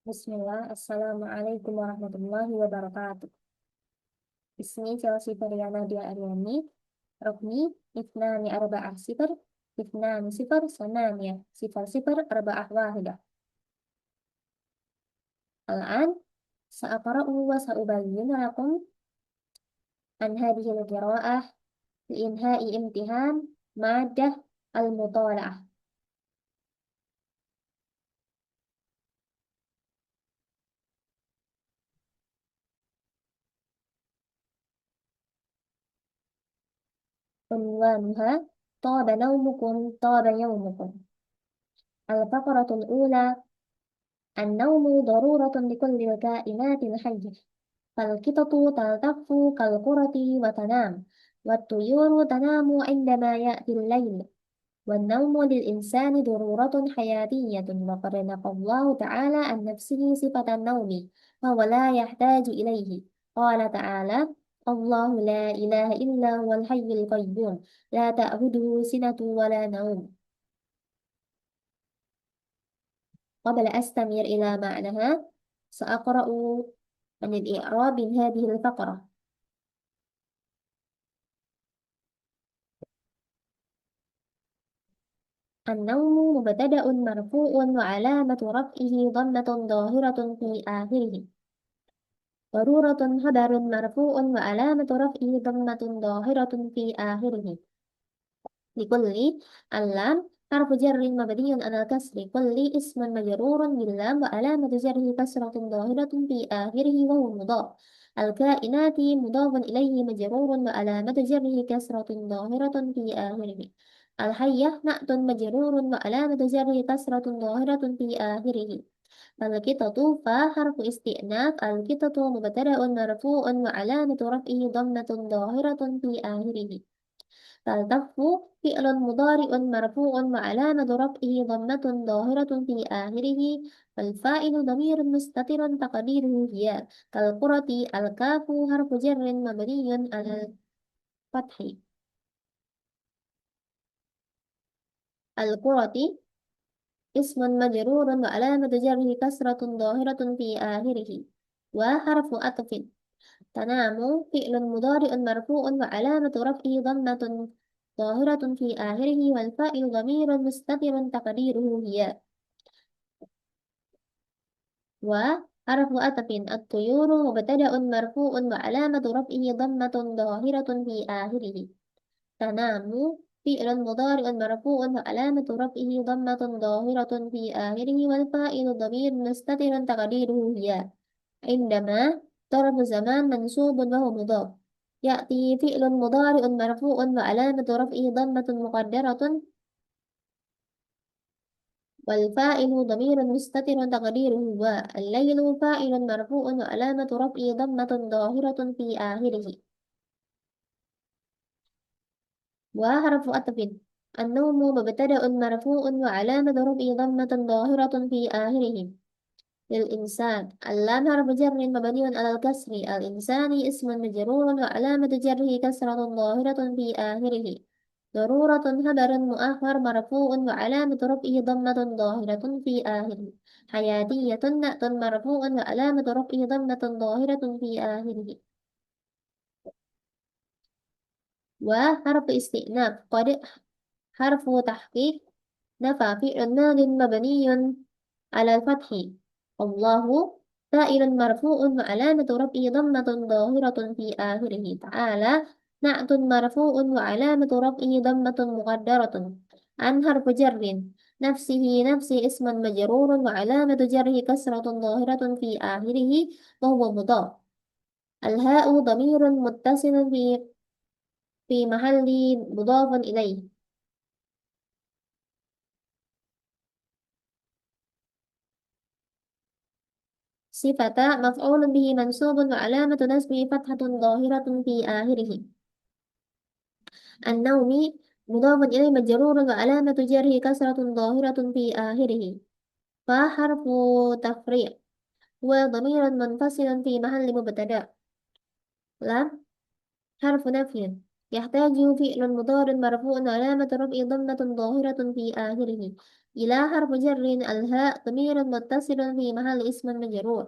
Bismillah, Assalamualaikum warahmatullahi wabarakatuh. Ismi Chelsea Feryana Dia Aryani, Rokni, Ifnani Arba'ah Sifar, Ifnani Sifar, Sanamiyah, Sifar Sifar, Arba'ah Wahidah. Al-an, Sa'akara'u wa sa'ubayyinu lakum an hadihil qira'ah li'inha'i imtihan madah al-mutala'ah. Unwanuha, Taba naumukum, Taba yaumukum. Al-faqratul ula, النوم ضرورة لكل الكائنات الحية، فالقطط تلتف كالقرة وتنام، والطيور تنام عندما يأتي الليل، والنوم للإنسان ضرورة حياتية، وقد نفى الله تعالى عن نفسه صفة النوم، فهو لا يحتاج إليه. قال تعالى: الله لا إله إلا هو الحي القيوم لا تأخذه سنة ولا نوم. قبل أستمر إلى معناها سأقرأ عن الإعراب من هذه الفقرة. النوم مبتدأ مرفوع وعلامة رفعه ضمة ظاهرة في آخره. ضرورة خبر مرفوع وعلامة رفعه ضمة ظاهرة في آخره. لكل اللام حرف جر مبني على الكسر. كل اسم مجرور باللام وعلامة جره كسرة ظاهرة في آخره وهو مضاف. الكائنات مضاف إليه مجرور وعلامة جره كسرة ظاهرة في آخره. الحية نعت مجرور وعلامة جره كسرة ظاهرة في آخره. القطط فحرف استئناف. القطط مبتدأ مرفوع وعلامة رفعه ضمة ظاهرة في آخره. تلتف فعل مضارع مرفوع وعلامة رفعه ضمة ظاهرة في آخره، والفاعل ضمير مستتر تقديره هي. كالقرة الكاف حرف جر مبني على الفتح. القرة اسم مجرور وعلامة جره كسرة ظاهرة في آخره. وحرف عطف. تنام فعل مضارع مرفوع وعلامة رفعه ضمة ظاهرة في آخره، والفاعل ضمير مستتر تقديره هي. وحرف عطف. الطيور مبتدأ مرفوع وعلامة رفعه ضمة ظاهرة في آخره. تنام فعل مضارع مرفوع وعلامة رفعه ضمة ظاهرة في آخره، والفاعل ضمير مستتر تقديره هي. عندما ظرف زمان منصوب وهو مضاف. يأتي فعل مضارع مرفوع وعلامة رفعه ضمة مقدرة، والفاعل ضمير مستتر تقديره هو. الليل فاعل مرفوع وعلامة رفعه ضمة ظاهرة في آخره. وحرف عطف. النوم مبتدأ مرفوع وعلامة رفعه ضمة ظاهرة في آخره. للإنسان اللام حرف جر مبني على الكسر. الإنسان اسم مجرور وعلامة جره كسرة ظاهرة في آخره. ضرورة خبر مؤخر مرفوع وعلامة رفعه ضمة ظاهرة في آخره. حياتية نعت مرفوع وعلامة رفعه ضمة ظاهرة في آخره. وحرف استئناف. قد حرف تحقيق. نفى فعل ماض مبني على الفتح. الله فاعل مرفوع وعلامة رفعه ضمة ظاهرة في آخره. تعالى نعت مرفوع وعلامة رفعه ضمة مقدرة عن حرف جر. نفسه نفس اسم مجرور وعلامة جره كسرة ظاهرة في آخره وهو مضاف. الهاء ضمير متصل في محل مضاف إليه. صفة مفعول به منصوب وعلامة نصبه فتحة ظاهرة في آخره. النوم مضاف إليه مجرور وعلامة جره كسرة ظاهرة في آخره. فحرف تفريع. وضمير منفصل في محل مبتدأ. لام حرف نفي. يحتاج فعل مضارع مرفوع علامة رفعه ضمة ظاهرة في آخره إلى حرف جر الهاء ضمير متصل في محل اسم مجرور.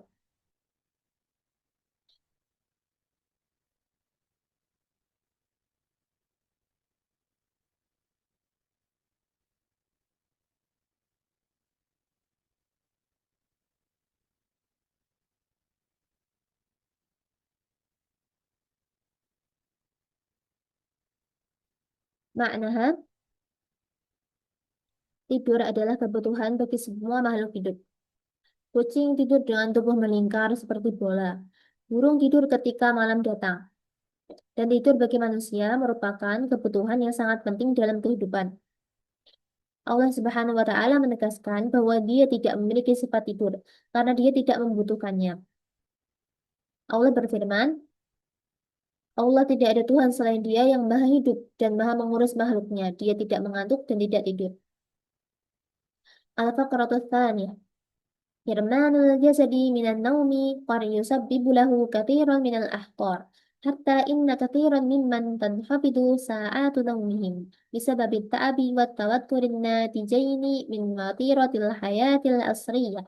Maknaha, tidur adalah kebutuhan bagi semua makhluk hidup. Kucing tidur dengan tubuh melingkar seperti bola. Burung tidur ketika malam datang. Dan tidur bagi manusia merupakan kebutuhan yang sangat penting dalam kehidupan. Allah Subhanahu wa Ta'ala menegaskan bahwa Dia tidak memiliki sifat tidur karena Dia tidak membutuhkannya. Allah berfirman, Allah tidak ada Tuhan selain Dia yang maha hidup dan maha mengurus makhluknya. Dia tidak mengantuk dan tidak tidur. Al-Faqratul Tsaniyah. حرمان الجسد من النوم قد يسبب له كثيرا من الأخطار حتى إن كثيرا ممن تنخفض ساعات نومهم بسبب التعب والتوتر الناتجين من وطيرة الحياة الأسرية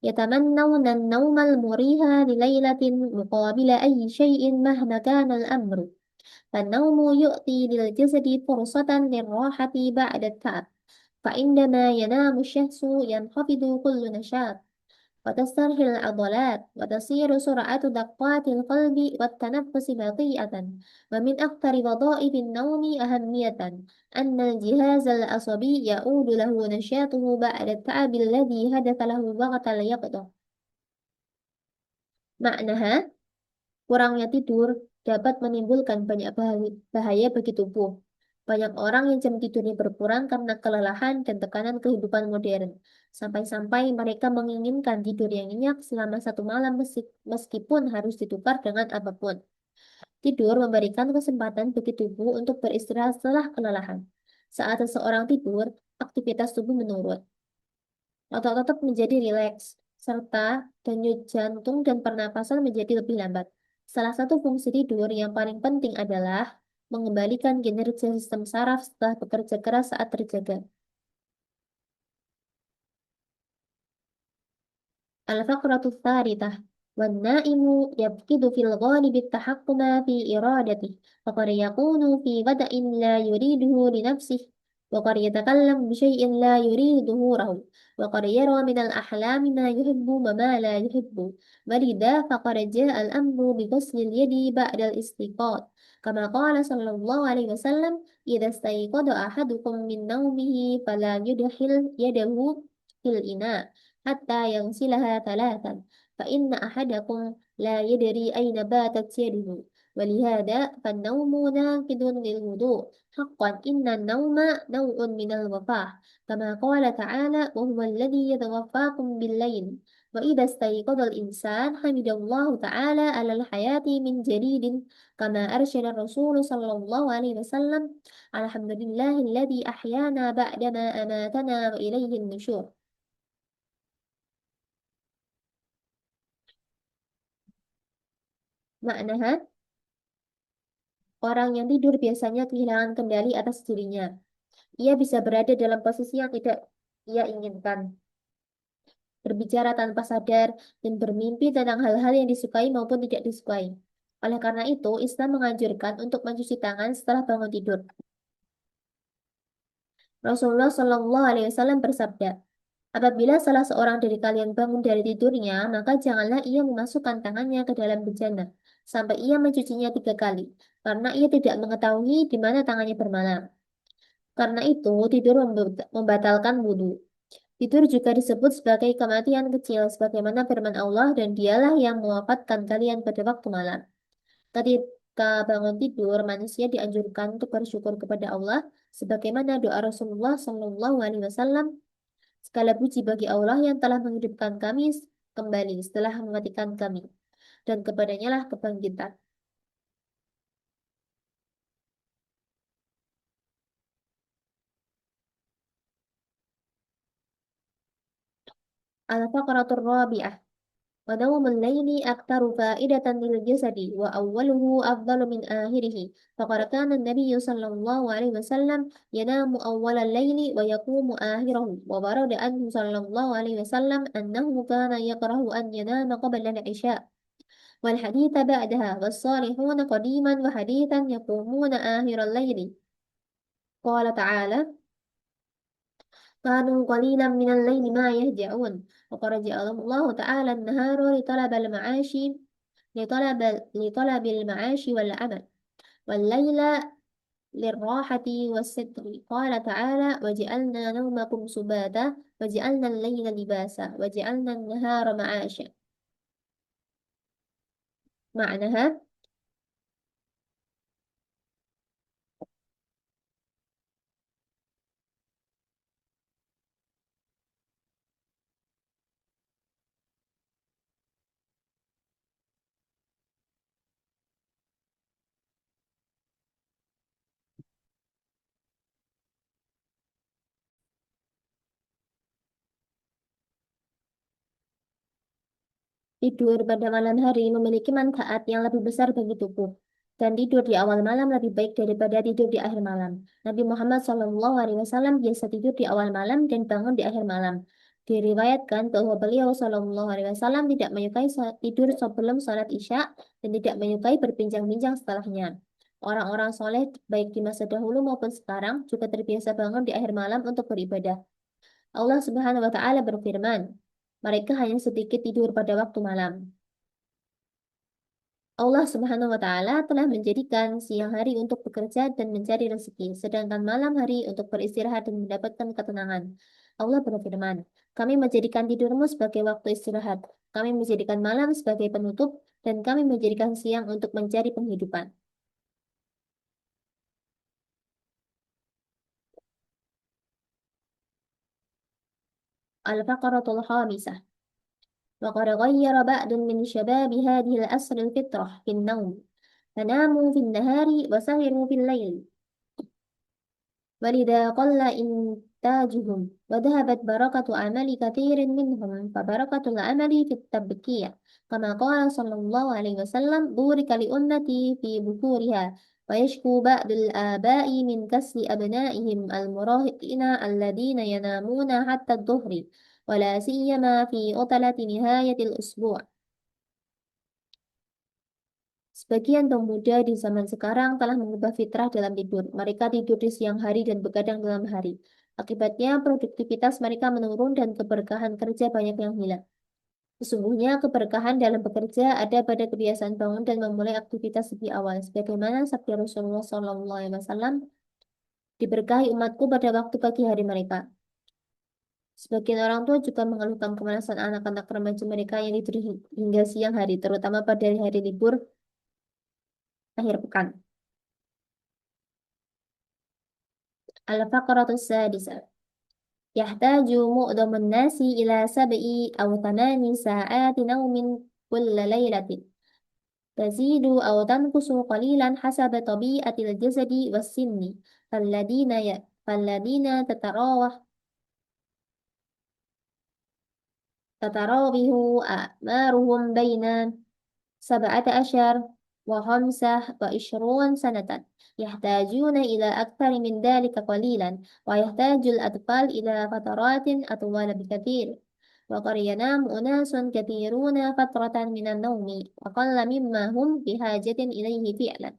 يتمنون النوم المريح لليلة مقابل أي شيء مهما كان الأمر فالنوم يؤتي للجسد فرصة للراحة بعد التعب فعندما ينام الشخص ينخفض كل نشاط وتسترخي العضلات وتصير سرعة دقات القلب والتنفس بطيئة ومن أكثر وظائف النوم أهمية أن الجهاز العصبي يعود له نشاطه بعد التعب الذي حدث له وقت اليقظة. Maknaha, kurangnya tidur dapat menimbulkan banyak bahaya bagi tubuh. Banyak orang yang jam tidurnya berkurang karena kelelahan dan tekanan kehidupan modern. Sampai-sampai mereka menginginkan tidur yang nyenyak selama satu malam meskipun harus ditukar dengan apapun. Tidur memberikan kesempatan bagi tubuh untuk beristirahat setelah kelelahan. Saat seseorang tidur, aktivitas tubuh menurun. Otot tetap menjadi rileks, serta denyut jantung dan pernapasan menjadi lebih lambat. Salah satu fungsi tidur yang paling penting adalah mengembalikan kinerja sistem saraf setelah bekerja keras saat terjaga. الفقرة الثالثة والنائم يفقد في الغالب التحكم في إرادته فقد يكون في بدء لا يريده لنفسه وقد يتكلم بشيء لا يريد ظهوره وقد يرى من الأحلام ما يحب وما لا يحب ولذا فقد جاء الأمر بغسل اليد بعد الاستيقاظ كما قال صلى الله عليه وسلم إذا استيقظ أحدكم من نومه فلا يدخل يده في الإناء حتى يغسلها ثلاثا فإن أحدكم لا يدري أين باتت يده ولهذا فالنوم ناقض للوضوء حقا إن النوم نوع من الوفاة كما قال تعالى وهو الذي يتوفاكم بالليل وإذا استيقظ الإنسان حمد الله تعالى على الحياة من جديد كما أرشد الرسول صلى الله عليه وسلم الحمد لله الذي أحيانا بعدما أماتنا وإليه النشور. Makna, orang yang tidur biasanya kehilangan kendali atas dirinya. Ia bisa berada dalam posisi yang tidak ia inginkan, berbicara tanpa sadar, dan bermimpi tentang hal-hal yang disukai maupun tidak disukai. Oleh karena itu, Islam menganjurkan untuk mencuci tangan setelah bangun tidur. Rasulullah Shallallahu Alaihi Wasallam bersabda, apabila salah seorang dari kalian bangun dari tidurnya, maka janganlah ia memasukkan tangannya ke dalam bejana sampai ia mencucinya 3 kali, karena ia tidak mengetahui di mana tangannya bermalam. Karena itu, tidur membatalkan wudhu. Tidur juga disebut sebagai kematian kecil, sebagaimana firman Allah, dan dialah yang mewafatkan kalian pada waktu malam. Ketika bangun tidur, manusia dianjurkan untuk bersyukur kepada Allah, sebagaimana doa Rasulullah Shallallahu Alaihi Wasallam. Segala puji bagi Allah yang telah menghidupkan kami kembali setelah mematikan kami, dan kepadanya lah kebangkitan. Al-Faqratur Rabi'ah. ونوم الليل أكثر فائدة للجسد وأوله أفضل من آخره فقد كان النبي صلى الله عليه وسلم ينام أول الليل ويقوم آخره وورد عنه صلى الله عليه وسلم أنه كان يكره أن ينام قبل العشاء والحديث بعدها والصالحون قديما وحديثا يقومون آخر الليل قال تعالى كانوا قليلا من الليل ما يهجعون وقد جعل الله تعالى النهار لطلب المعاش لطلب المعاش والعمل والليل للراحة والستر قال تعالى وجعلنا نومكم سباتا وجعلنا الليل لباسا وجعلنا النهار معاشا معناها tidur pada malam hari memiliki manfaat yang lebih besar bagi tubuh. Dan tidur di awal malam lebih baik daripada tidur di akhir malam. Nabi Muhammad SAW biasa tidur di awal malam dan bangun di akhir malam. Diriwayatkan bahwa beliau SAW tidak menyukai tidur sebelum salat Isya dan tidak menyukai berbincang-bincang setelahnya. Orang-orang soleh baik di masa dahulu maupun sekarang juga terbiasa bangun di akhir malam untuk beribadah. Allah Subhanahu wa taala berfirman, mereka hanya sedikit tidur pada waktu malam. Allah Subhanahu wa taala telah menjadikan siang hari untuk bekerja dan mencari rezeki, sedangkan malam hari untuk beristirahat dan mendapatkan ketenangan. Allah berfirman, kami menjadikan tidurmu sebagai waktu istirahat, kami menjadikan malam sebagai penutup, dan kami menjadikan siang untuk mencari penghidupan. Al-Baqaratul Khamisah. وقد غير بعض من شباب هذه العصر الفطرة في النوم فناموا في النهار وسهروا في الليل ولذا قل إنتاجهم وذهبت بركة عمل كثير منهم فبركة العمل في التبكير كما قال صلى الله عليه وسلم بورك لأمتي في بكورها ويشكو بعض الآباء من كسل أبنائهم المراهقين الذين ينامون حتى الظهر ولا سيما في عطلة نهاية الأسبوع. Sebagian pemuda di zaman sekarang telah mengubah fitrah dalam tidur. Mereka tidur di siang hari dan begadang dalam hari. Akibatnya, produktivitas mereka menurun dan keberkahan kerja banyak yang hilang. Sesungguhnya, keberkahan dalam bekerja ada pada kebiasaan bangun dan memulai aktivitas lebih awal. Sebagaimana sabda Rasulullah SAW, diberkahi umatku pada waktu pagi hari mereka. Sebagian orang tua juga mengeluhkan kemalasan anak-anak remaja mereka yang tidur hingga siang hari, terutama pada hari libur akhir pekan. Al-Faqratus Sadisah. يحتاج معظم الناس إلى 7 أو 8 ساعات نوم كل ليلة تزيد أو تنقص قليلا حسب طبيعة الجسد والسن فالذين تتراوح أعمارهم بين 17 و25 سنة يحتاجون إلى أكثر من ذلك قليلا ويحتاج الأطفال إلى فترات أطول بكثير وقد ينام أناس كثيرون فترة من النوم أقل مما هم بحاجة إليه فعلا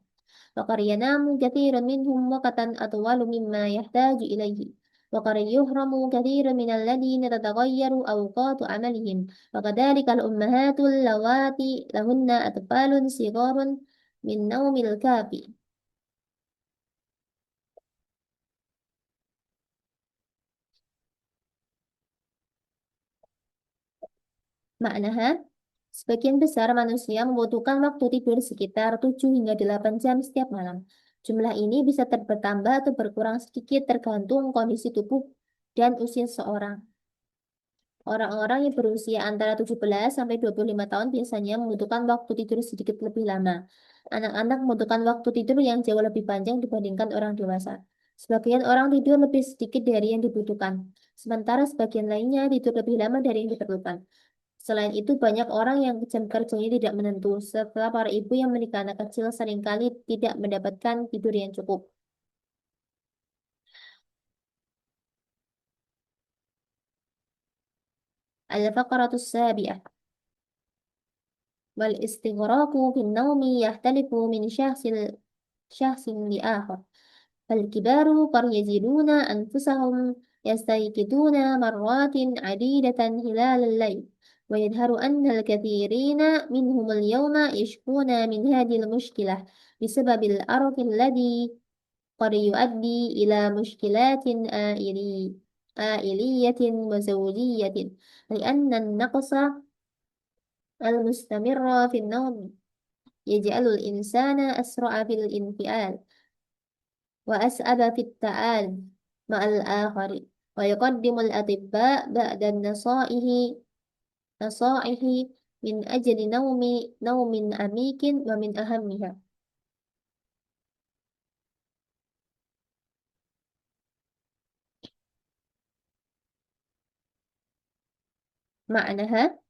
وقد ينام كثير منهم وقتا أطول مما يحتاج إليه وقد يحرم كثير من الذين تتغير أوقات عملهم وكذلك الأمهات اللواتي لهن أطفال صغار من نوم الكافي. Maknanya, sebagian besar manusia membutuhkan waktu tidur sekitar 7 hingga 8 jam setiap malam. Jumlah ini bisa bertambah atau berkurang sedikit tergantung kondisi tubuh dan usia seseorang. Orang-orang yang berusia antara 17 sampai 25 tahun biasanya membutuhkan waktu tidur sedikit lebih lama. Anak-anak membutuhkan waktu tidur yang jauh lebih panjang dibandingkan orang dewasa. Sebagian orang tidur lebih sedikit dari yang dibutuhkan, sementara sebagian lainnya tidur lebih lama dari yang diperlukan. Selain itu, banyak orang yang jam kerjanya tidak menentu, setelah para ibu yang menikah anak kecil seringkali tidak mendapatkan tidur yang cukup. Al-Faqratus Sabi'ah. والاستغراق في النوم يختلف من شخص لآخر فالكبار قد يجدون أنفسهم يستيقظون مرات عديدة خلال الليل ويظهر أن الكثيرين منهم اليوم يشكون من هذه المشكلة بسبب الأرق الذي قد يؤدي إلى مشكلات عائلية وزوجية لأن النقص المستمر في النوم يجعل الإنسان أسرع في الانفعال وأسعد في التعامل مع الآخر ويقدم الأطباء بعد نصائح من أجل نوم عميق ومن أهمها معناها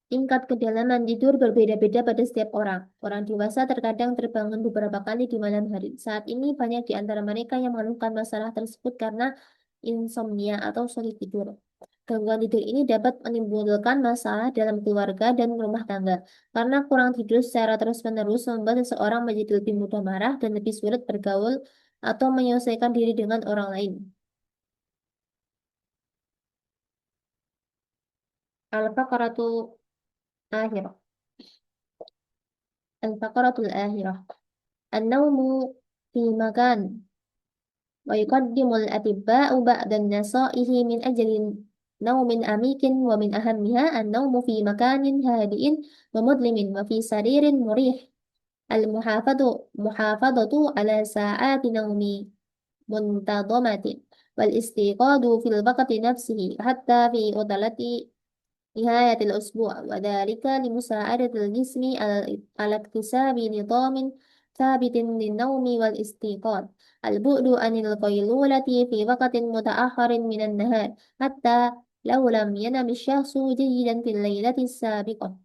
tingkat kedalaman tidur berbeda-beda pada setiap orang. Orang dewasa terkadang terbangun beberapa kali di malam hari. Saat ini banyak di antara mereka yang mengeluhkan masalah tersebut karena insomnia atau sulit tidur. Gangguan tidur ini dapat menimbulkan masalah dalam keluarga dan rumah tangga. Karena kurang tidur secara terus-menerus membuat seseorang menjadi lebih mudah marah dan lebih sulit bergaul atau menyelesaikan diri dengan orang lain. Al-Baqaratu Akhirah. Al-Baqaratul Akhirah. النوم في مكان ويقدم الأطباء بعد النصائح من أجل نوم عميق ومن أهمها النوم في مكان هادئ ومظلم وفي سرير مريح المحافظة على ساعات نوم منتظمة والاستيقاظ في الوقت نفسه حتى في عطلة نهاية الأسبوع وذلك لمساعدة الجسم على اكتساب نظام ثابت للنوم والاستيقاظ البعد عن القيلولة في وقت متأخر من النهار حتى لو لم ينم الشخص جيدا في الليلة السابقة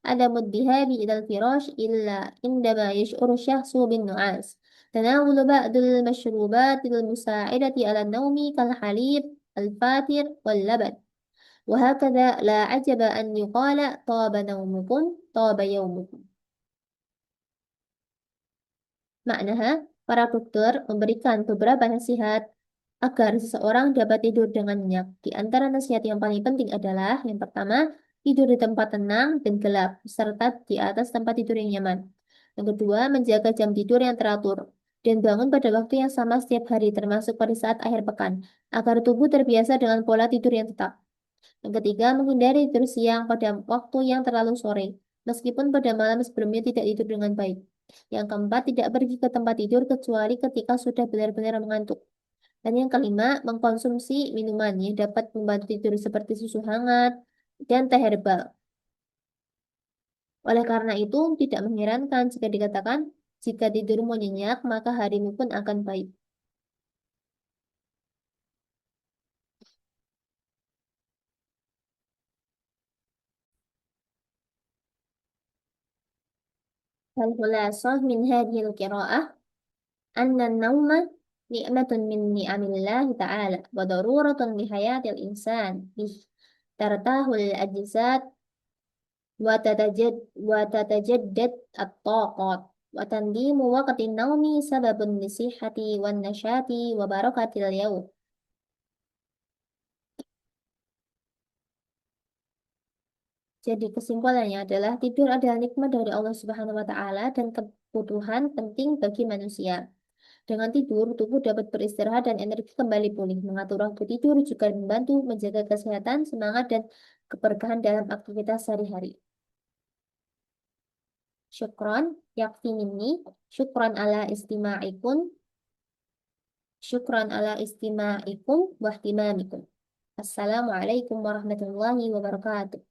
عدم الذهاب إلى الفراش إلا عندما يشعر الشخص بالنعاس تناول بعض المشروبات المساعدة على النوم كالحليب الفاتر واللبن وهكذا لا عجب أن يقال طاب نومكم طاب يومكم. Maknanya, para dokter memberikan beberapa nasihat agar seseorang dapat tidur dengan nyenyak. Di antara nasihat yang paling penting adalah yang pertama, tidur di tempat tenang dan gelap, serta di atas tempat tidur yang nyaman. Yang kedua, menjaga jam tidur yang teratur dan bangun pada waktu yang sama setiap hari, termasuk pada saat akhir pekan, agar tubuh terbiasa dengan pola tidur yang tetap. Yang ketiga, menghindari tidur siang pada waktu yang terlalu sore, meskipun pada malam sebelumnya tidak tidur dengan baik. Yang keempat, tidak pergi ke tempat tidur kecuali ketika sudah benar-benar mengantuk. Dan yang kelima, mengkonsumsi minuman yang dapat membantu tidur seperti susu hangat dan teh herbal. Oleh karena itu, tidak mengherankan jika dikatakan, jika tidurmu nyenyak, maka harimu pun akan baik. فالخلاصة من هذه القراءة أن النوم نعمة من نعم الله تعالى وضرورة لحياة الإنسان به ترتاح الأجساد وتتجدد الطاقات وتنظيم وقت النوم سبب للصحة والنشاط وبركة اليوم. Jadi kesimpulannya adalah tidur adalah nikmat dari Allah Subhanahu wa taala dan kebutuhan penting bagi manusia. Dengan tidur, tubuh dapat beristirahat dan energi kembali pulih. Mengatur waktu tidur juga membantu menjaga kesehatan, semangat, dan keberkahan dalam aktivitas sehari-hari. Syukron, yakfi minni, syukron ala istima'ikum, syukron ala istima'ikum, wahtimamikum. Assalamualaikum warahmatullahi wabarakatuh.